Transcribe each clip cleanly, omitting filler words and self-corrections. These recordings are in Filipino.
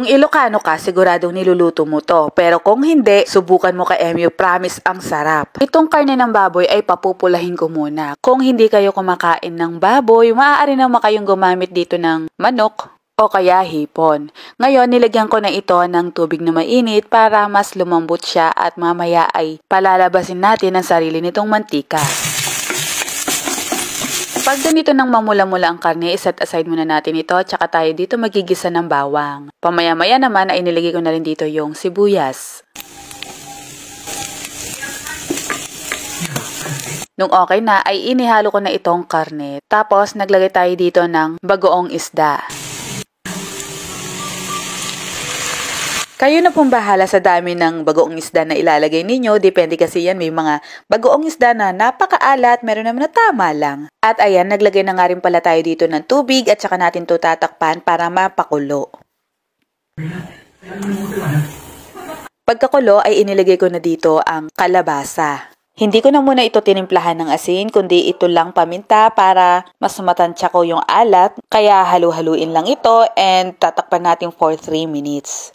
Kung Ilocano ka, siguradong niluluto mo to. Pero kung hindi, subukan mo ka Emyo, promise ang sarap. Itong karne ng baboy ay papupulahin ko muna. Kung hindi kayo kumakain ng baboy, maaari naman kayong gumamit dito ng manok o kaya hipon. Ngayon, nilagyan ko na ito ng tubig na mainit para mas lumambot siya at mamaya ay palalabasin natin ang sarili nitong mantika. Pag ganito nang mamula-mula ang karne, iset aside muna natin ito tsaka tayo dito magigisa ng bawang. Pamaya-maya naman ay nilagay ko na rin dito yung sibuyas. Nung okay na ay inihalo ko na itong karne. Tapos naglagay tayo dito ng bagoong isda. Kayo na pong bahala sa dami ng bagoong isda na ilalagay ninyo. Depende kasi yan, may mga bagoong isda na napakaalat, meron naman na tama lang. At ayan, naglagay na nga rin pala tayo dito ng tubig at saka natin ito tatakpan para mapakulo. Pagkakulo ay inilagay ko na dito ang kalabasa. Hindi ko na muna ito tinimplahan ng asin, kundi ito lang paminta para mas matansya ko yung alat. Kaya halu-haluin lang ito and tatakpan natin for 3 minutes.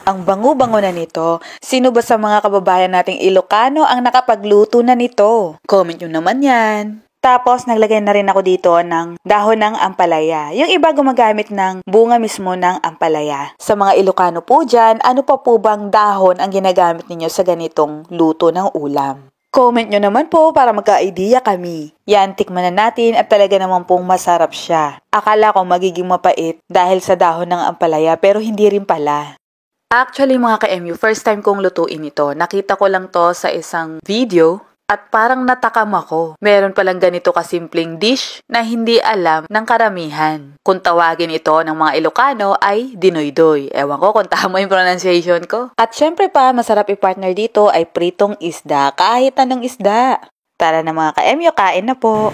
Ang bango-bango na nito. Sino ba sa mga kababayan nating Ilocano ang nakapagluto na nito? Comment nyo naman yan. Tapos naglagay na rin ako dito ng dahon ng ampalaya. Yung iba gumagamit ng bunga mismo ng ampalaya. Sa mga Ilocano po dyan, ano pa po bang dahon ang ginagamit ninyo sa ganitong luto ng ulam? Comment nyo naman po para magka-idea kami. Yan, tikman na natin at talaga naman pong masarap siya. Akala ko magiging mapait dahil sa dahon ng ampalaya pero hindi rin pala. Actually mga ka-MU, first time kong lutuin ito. Nakita ko lang to sa isang video at parang natakam ako. Meron palang ganito kasimpleng dish na hindi alam ng karamihan. Kung tawagin ito ng mga Ilocano ay dinoy-doy. Ewan ko kung tama yung pronunciation ko. At syempre pa, masarap i-partner dito ay pritong isda. Kahit anong isda. Tara na mga ka-MU, kain na po.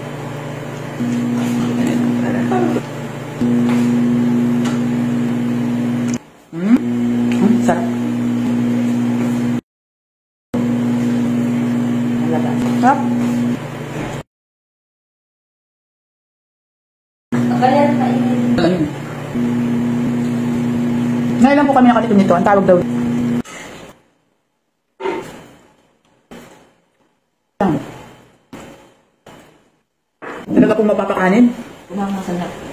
Sarap. Sarap. Ngayon lang po kami nakatikim nito. Ang tawag daw. Talaga pong mapapakanin. Masarap.